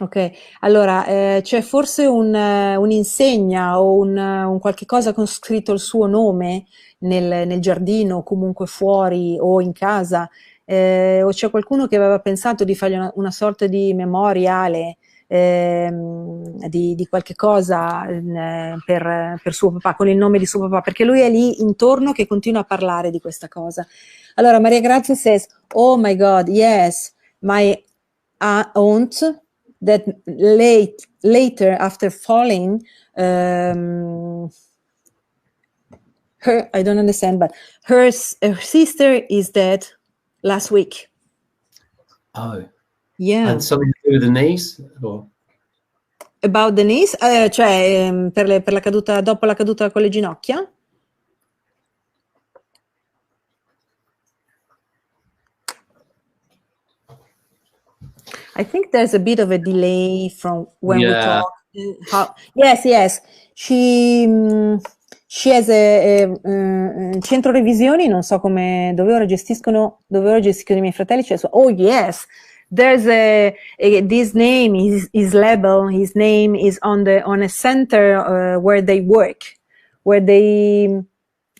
Ok, allora c'è forse un'insegna o un qualche cosa con scritto il suo nome nel giardino o comunque fuori o in casa, o c'è qualcuno che aveva pensato di fargli una sorta di memoriale di qualche cosa per suo papà, con il nome di suo papà, perché lui è lì intorno che continua a parlare di questa cosa. Allora Maria Grazia says, oh my God, yes, my aunt that later after falling, her, I don't understand, but her sister is dead last week.
Oh.
Yeah.
And something to do with the knees? Or?
About the knees? Cioè per la caduta, dopo la caduta con le ginocchia? I think there's a bit of a delay from when we talk. Yes. She has centro revisioni, non so come, dove ora gestiscono i miei fratelli, cioè, oh yes, there's this name, his label, his name is on a center where they work, where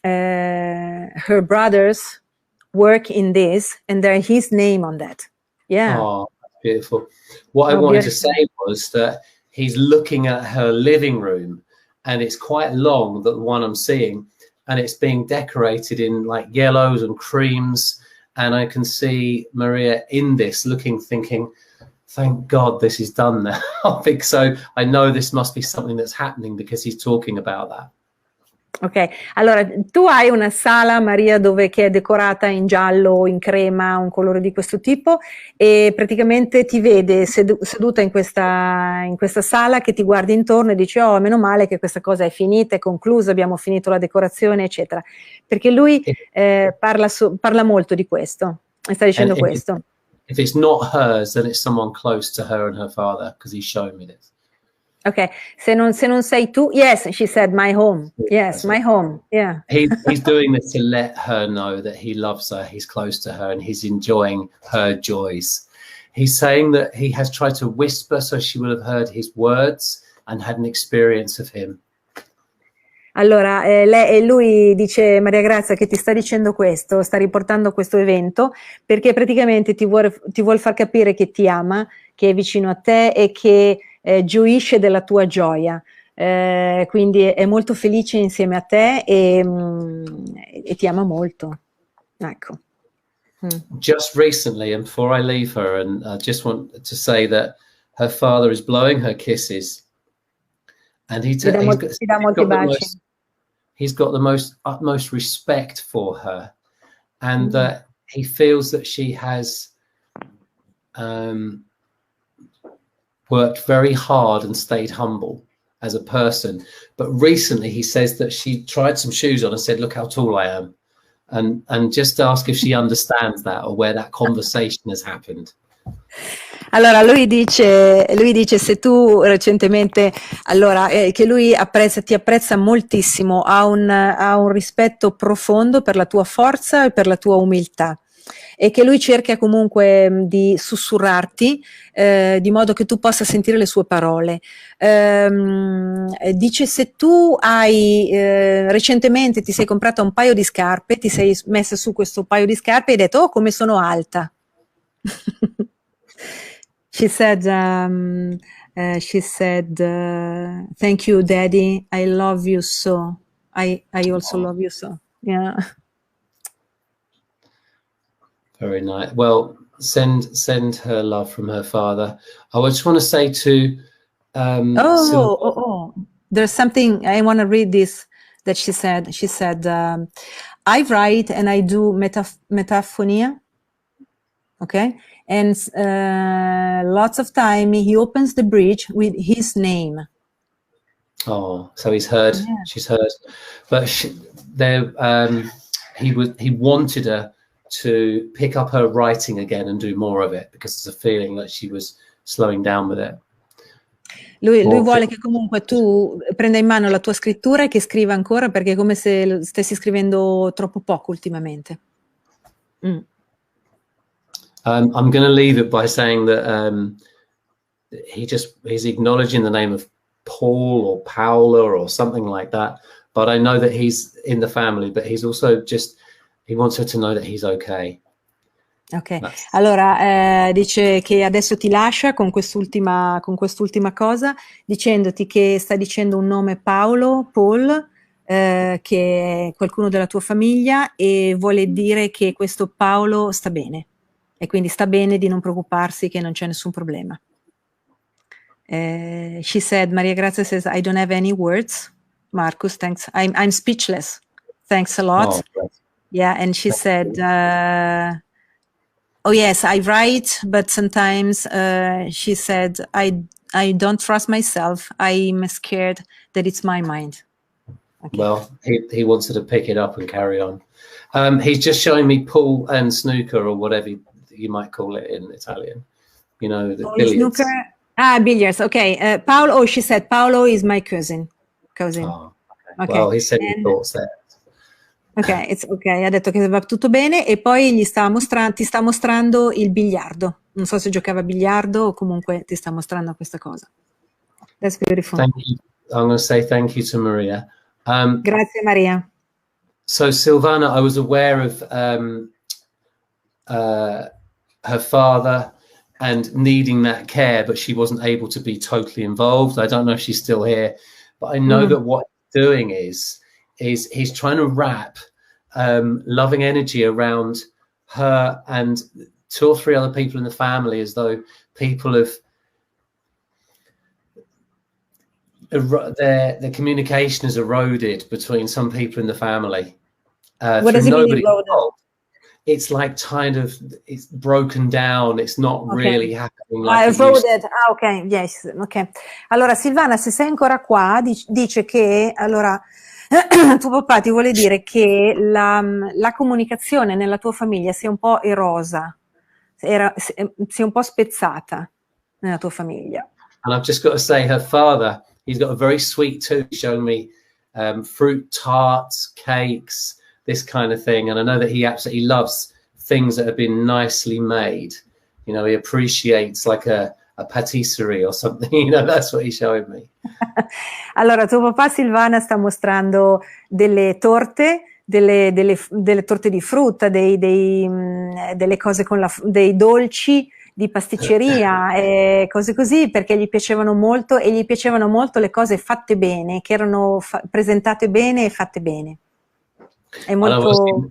her brothers work in this, and there's his name on that. Yeah.
Oh, that's beautiful. What I wanted to say was that he's looking at her living room, and it's quite long, the one I'm seeing, and it's being decorated in like yellows and creams, and I can see Maria in this looking, thinking, thank God this is done now. So I know this must be something that's happening because he's talking about that.
Ok, allora tu hai una sala, Maria, che è decorata in giallo, in crema, un colore di questo tipo, e praticamente ti vede seduta in questa sala, che ti guardi intorno e dici: oh, meno male che questa cosa è finita, è conclusa, abbiamo finito la decorazione, eccetera, perché lui parla molto di questo e sta dicendo questo.
If it's not hers, then it's someone close to her and her father, because he's showing me this.
Ok, se non sei tu, yes, she said, my home. Yes, my home. Yeah.
He's doing this to let her know that he loves her, he's close to her, and he's enjoying her joys. He's saying that he has tried to whisper so she will have heard his words and had an experience of him.
Allora, lui dice, Maria Grazia, che ti sta dicendo questo, sta riportando questo evento, perché praticamente ti vuol far capire che ti ama, che è vicino a te e che gioisce della tua gioia, quindi è molto felice insieme a te e ti ama molto. Ecco.
Just recently, and before I leave her, and I just want to say that her father is blowing her kisses, and he's got the most utmost respect for her, and that he feels that she has worked very hard and stayed humble as a person. But recently he says that she tried some shoes on and said, look how tall I am. And just ask if she understands that, or where that conversation has happened.
Allora lui dice se tu recentemente, allora che lui ti apprezza moltissimo, ha un rispetto profondo per la tua forza e per la tua umiltà, e che lui cerca comunque di sussurrarti di modo che tu possa sentire le sue parole. Dice, se tu recentemente ti sei comprata un paio di scarpe, ti sei messa su questo paio di scarpe e hai detto: oh, come sono alta. She said, thank you, Daddy, I love you so. I also love you so. Yeah.
Very nice. Well, send her love from her father. I just want to say to
there's something I want to read this that she said. She said, I write and I do metaphonia. Okay, and lots of time he opens the bridge with his name.
Oh, so he's heard. Yeah. She's heard, but he wanted her to pick up her writing again and do more of it, because there's a feeling that she was slowing down with it.
Lui vuole che comunque tu prenda in mano la tua scrittura e che scriva ancora, perché è come se stessi scrivendo troppo poco ultimamente.
I'm going to leave it by saying that he's acknowledging the name of Paul or Paola or something like that. But I know that he's in the family, but he's also he wants her to know that he's okay.
Ok, allora dice che adesso ti lascia con quest'ultima cosa, dicendoti che sta dicendo un nome Paul, che è qualcuno della tua famiglia, e vuole dire che questo Paolo sta bene, e quindi sta bene di non preoccuparsi, che non c'è nessun problema. She said, Maria Grazia says, I don't have any words. Marcus, thanks. I'm speechless. Thanks a lot.
Oh,
yeah, and she said, oh yes, I write, but sometimes she said, I I don't trust myself. I'm scared that it's my mind. Okay.
Well, he wanted to pick it up and carry on. He's just showing me pool and snooker, or whatever you might call it in Italian. You know, the billiards.
Snooker. Billiards. Okay. Paolo. Oh, she said Paolo is my cousin.
Oh, okay. Well, he said he thoughts there.
Ok, ha detto che va tutto bene e poi ti sta mostrando il biliardo. Non so se giocava a biliardo o comunque ti sta mostrando questa cosa. That's beautiful.
Thank you. I'm going to say thank you to Maria.
Grazie Maria.
So Silvana, I was aware of her father and needing that care, but she wasn't able to be totally involved. I don't know if she's still here, but I know that what he's doing is he's trying to wrap loving energy around her and 2 or 3 other people in the family, as though people have their communication is eroded between some people in the family.
What does it mean eroded?
It's like it's broken down. It's not really happening like
eroded. Ok, yes, ok. Allora Silvana, se sei ancora qua, dice che allora tuo papà ti vuole dire che la comunicazione nella tua famiglia sia un po' erosa, sia un po' spezzata nella tua famiglia.
And I've just got to say, her father, he's got a very sweet tooth, showing me fruit tarts, cakes, this kind of thing. And I know that he absolutely loves things that have been nicely made. You know, he appreciates like a patisserie or something. You know, that's what he's showing me.
Allora, tuo papà Silvana sta mostrando delle torte, delle torte di frutta, delle cose dei dolci di pasticceria e cose così, perché gli piacevano molto e gli piacevano molto le cose fatte bene, che erano presentate bene e fatte bene. È molto...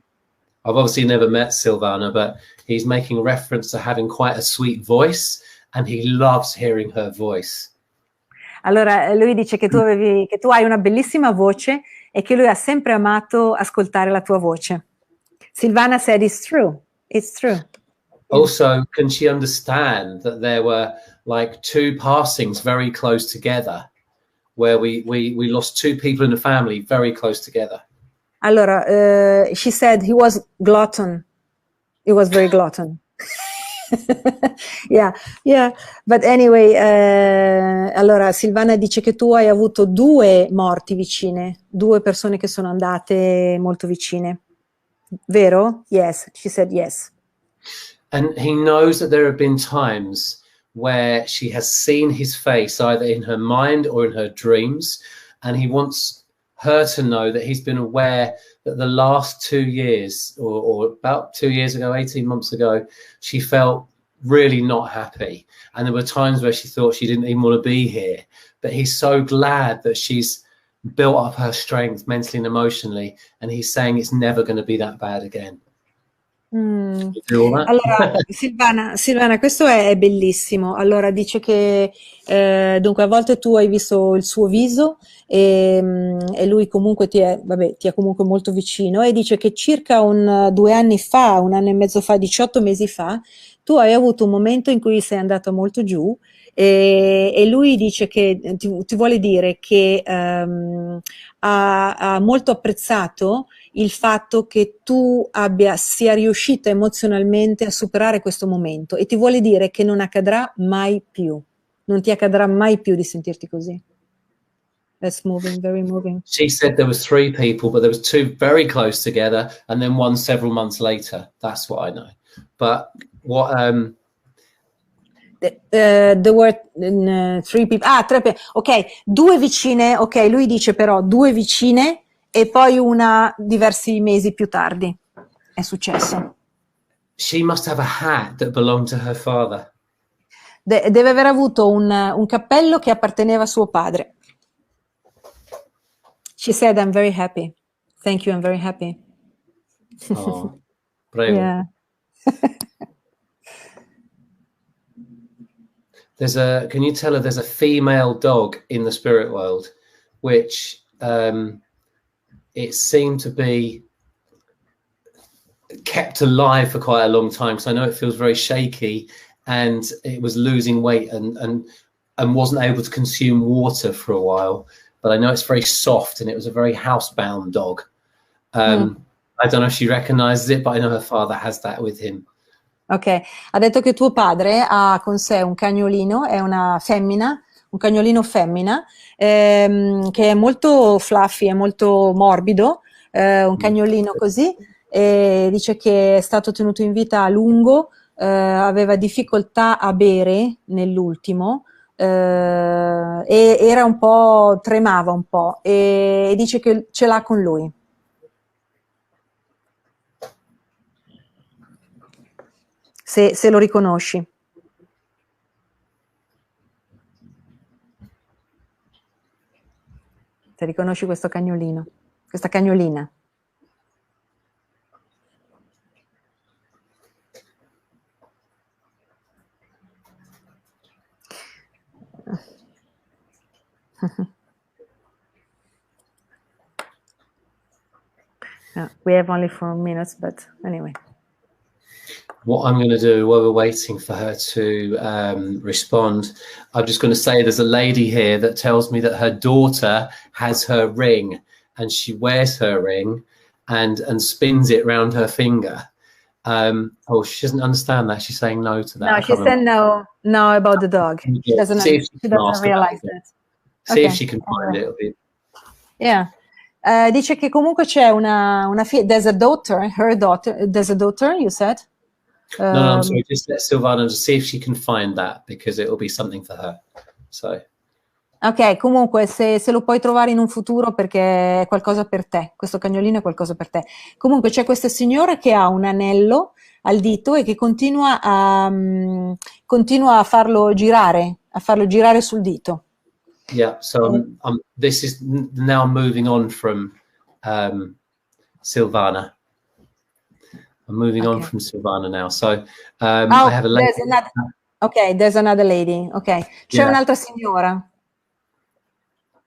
I've obviously never met Silvana, but he's making reference to having quite a sweet voice, and he loves hearing her voice.
Allora, lui dice che tu hai una bellissima voce e che lui ha sempre amato ascoltare la tua voce. Silvana said it's true. It's true.
Also, can she understand that there were like 2 passings very close together, where we lost 2 people in the family very close together?
Allora, she said he was glutton. He was very glutton. yeah. But anyway, allora Silvana dice che tu hai avuto 2 morti vicine, 2 persone che sono andate molto vicine. Vero? Yes, she said yes.
And he knows that there have been times where she has seen his face either in her mind or in her dreams, and he wants her to know that he's been aware that the last 2 years, or about 2 years ago, 18 months ago, she felt really not happy. And there were times where she thought she didn't even want to be here. But he's so glad that she's built up her strength mentally and emotionally. And he's saying it's never going to be that bad again.
Allora, Silvana, questo è bellissimo. Allora, dice che dunque a volte tu hai visto il suo viso e lui comunque ti è comunque molto vicino, e dice che circa 2 anni fa, 1 anno e mezzo fa, 18 mesi fa, tu hai avuto un momento in cui sei andato molto giù, e lui dice che ti vuole dire che ha molto apprezzato il fatto che tu sia riuscita emozionalmente a superare questo momento, e ti vuole dire che non accadrà mai più, non ti accadrà mai più di sentirti così. That's moving, very moving.
She said there was 3 people, but there was 2 very close together, and then 1 several months later. That's what I know. But what
there were 3 people. 3 people. Ok, 2 vicine. Ok, lui dice però 2 vicine e poi una diversi mesi più tardi è successo.
She must have a hat that belonged to her father.
Deve aver avuto un cappello che apparteneva a suo padre. She said, I'm very happy. Thank you, I'm very happy.
Oh, prego.
Yeah.
Can you tell her there's a female dog in the spirit world, which it seemed to be kept alive for quite a long time, because I know it feels very shaky, and it was losing weight, and and wasn't able to consume water for a while. But I know it's very soft, and it was a very housebound dog. I don't know if she recognizes it, but I know her father has that with him.
Ok, ha detto che tuo padre ha con sé un cagnolino, è una femmina, un cagnolino femmina, che è molto fluffy, è molto morbido, un cagnolino così, e dice che è stato tenuto in vita a lungo, aveva difficoltà a bere nell'ultimo, e era un po', tremava un po', e dice che ce l'ha con lui. Se lo riconosci. Se riconosci questo cagnolino, questa cagnolina. We have only 4 minutes, but anyway.
What I'm going to do while we're waiting for her to respond, I'm just going to say there's a lady here that tells me that her daughter has her ring, and she wears her ring and spins it round her finger. Oh, she doesn't understand that. She's saying no to that.
No, she said no about the dog. She doesn't realize that.
See if she can find it.
Yeah. Dice che comunque c'è una figlia, there's a daughter, you said?
No, I'm sorry, just let Silvana just see if she can find that, because it will be something for her. So.
Ok, comunque se lo puoi trovare in un futuro, perché è qualcosa per te, questo cagnolino è qualcosa per te. Comunque c'è questa signora che ha un anello al dito e che continua a farlo girare sul dito.
Yeah, so this is now moving on from Silvana. I'm moving on from Silvana now. So I have a lady.
There's another lady. Ok, c'è un'altra signora.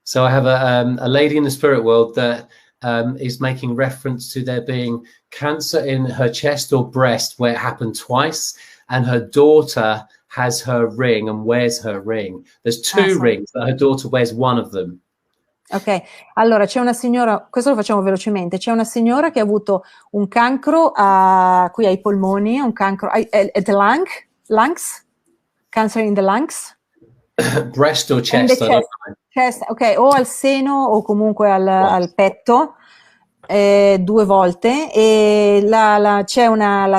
So I have a lady in the spirit world that is making reference to there being cancer in her chest or breast, where it happened twice, and her daughter has her ring and wears her ring. There's two rings, but her daughter wears one of them.
Ok, allora c'è una signora, questo lo facciamo velocemente, c'è una signora che ha avuto un cancro qui ai polmoni, un cancro at the lungs, cancer in the lungs.
Breast or chest?
Chest, ok, o al seno o comunque al petto, 2 volte, e c'è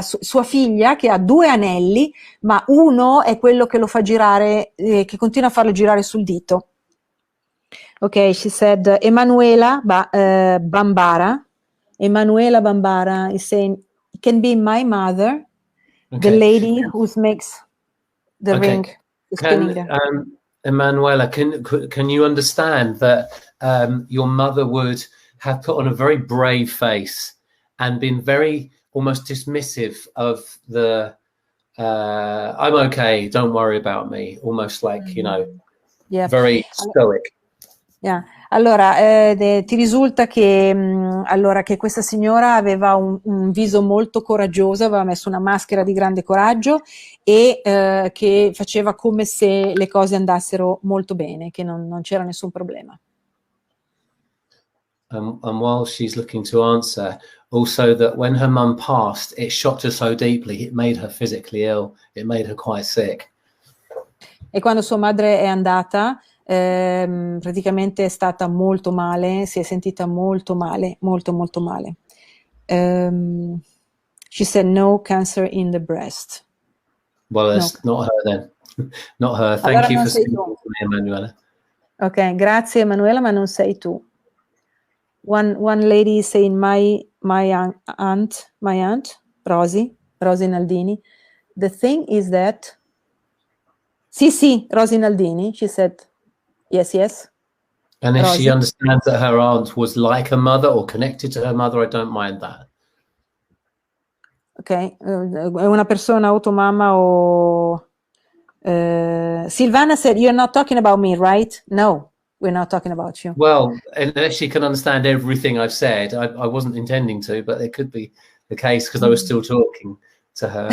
sua figlia che ha 2 anelli, ma uno è quello che lo fa girare, che continua a farlo girare sul dito. Ok, she said Emanuela Bambara is saying, it can be my mother, the lady who makes the ring.
Emanuela, can you understand that your mother would have put on a very brave face and been very almost dismissive of the I'm okay, don't worry about me, almost like, very stoic.
Yeah. Allora, ti risulta che questa signora aveva un viso molto coraggioso, aveva messo una maschera di grande coraggio e che faceva come se le cose andassero molto bene, che non c'era nessun problema.
And while she's looking to answer, also that when her mum passed, it shocked her so deeply, it made her physically ill, it made her quite sick.
E quando sua madre è andata, praticamente è stata molto male, si è sentita molto male, molto molto male. She said no cancer in the breast.
Well, that's not her then. Not her. Thank you for speaking to me, Emanuela.
Ok, grazie Emanuela, ma non sei tu. One lady is saying my aunt, Rosie Naldini. The thing is that Sì, Rosie Naldini, she said yes.
And if she understands that her aunt was like her mother or connected to her mother, I don't mind that.
Ok, è una persona automamma o... Silvana said, you're not talking about me, right? No, we're not talking about you.
Well, unless she can understand everything I've said, I wasn't intending to, but it could be the case because I was still talking to her.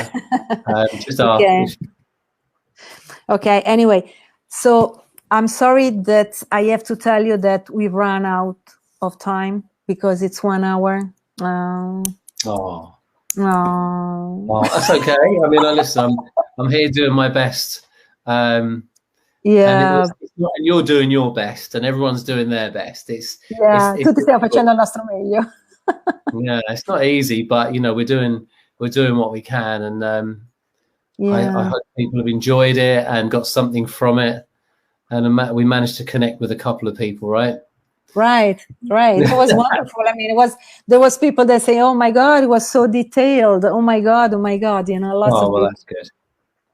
Ok, anyway, So I'm sorry that I have to tell you that we've run out of time because it's 1 hour.
Oh.
Oh.
Well, that's okay. I mean, listen, I'm here doing my best.
Yeah.
And you're doing your best, and everyone's doing their best.
Tutti stiamo facendo il nostro meglio.
Yeah, it's not easy, but you know, we're doing what we can, and I hope people have enjoyed it and got something from it, and we managed to connect with a couple of people, right?
Right. It was wonderful. I mean, there was people that say, "Oh my God, it was so detailed. Oh my God." You know, lots of people. That's
good.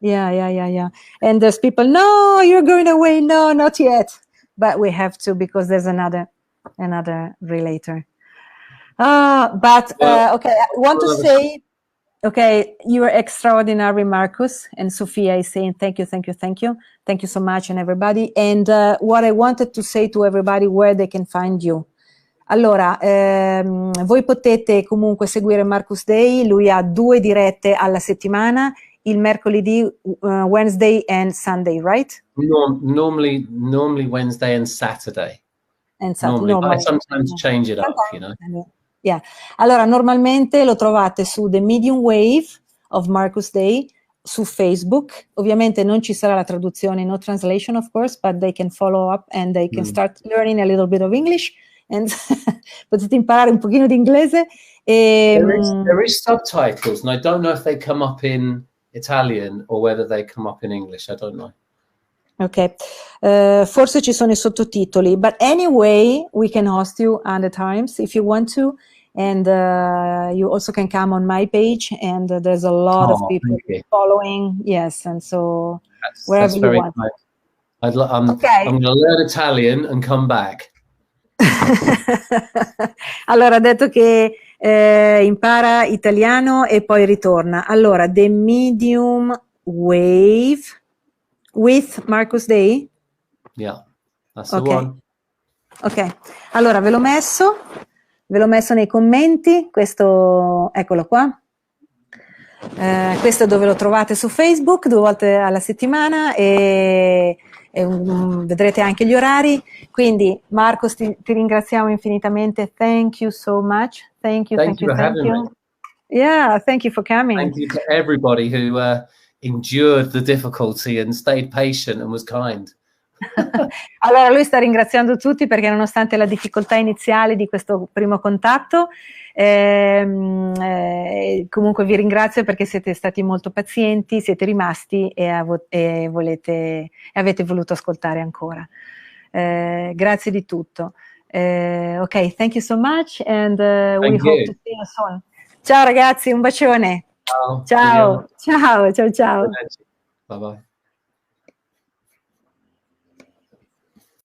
Yeah. And there's people, "No, you're going away." No, not yet. But we have to, because there's another relator. Okay, I want to say, okay, you are extraordinary, Marcus, and Sophia is saying thank you so much, and everybody. And what I wanted to say to everybody, where they can find you. Allora, voi potete comunque seguire Marcus Day, lui ha 2 dirette alla settimana, il mercoledì, Wednesday and Sunday, right?
Normally Wednesday and Saturday. Normally, but I sometimes change it up, you know.
Yeah. Allora, normalmente lo trovate su The Medium Wave of Marcus Day, su Facebook. Ovviamente non ci sarà la traduzione, no translation, of course, but they can follow up and they can start learning a little bit of English, and potete imparare un pochino di inglese.
There is subtitles, and I don't know if they come up in Italian or whether they come up in English. I don't know.
Ok, forse ci sono I sottotitoli, but anyway, we can host you other times if you want to, and you also can come on my page, and there's a lot of people following. Yes, and so wherever you want.
I'm going to learn Italian and come back.
Allora, ha detto che impara italiano e poi ritorna. Allora, The Medium Wave with Marcus Day?
Yeah, that's the one.
Ok, allora ve l'ho messo nei commenti, questo, eccolo qua. Questo è dove lo trovate su Facebook 2 volte alla settimana, e vedrete anche gli orari. Quindi Marcos, ti ringraziamo infinitamente. Thank you so much. Thank you. Yeah, thank you for coming.
Thank you to everybody who endured the difficulty and stayed patient and was kind.
Allora, lui sta ringraziando tutti perché, nonostante la difficoltà iniziale di questo primo contatto, comunque vi ringrazio perché siete stati molto pazienti, siete rimasti e avete voluto ascoltare ancora. Grazie di tutto. Ok, thank you so much, and we hope to see you soon. Ciao ragazzi, un bacione.
Ciao.
Ciao.
Bye bye.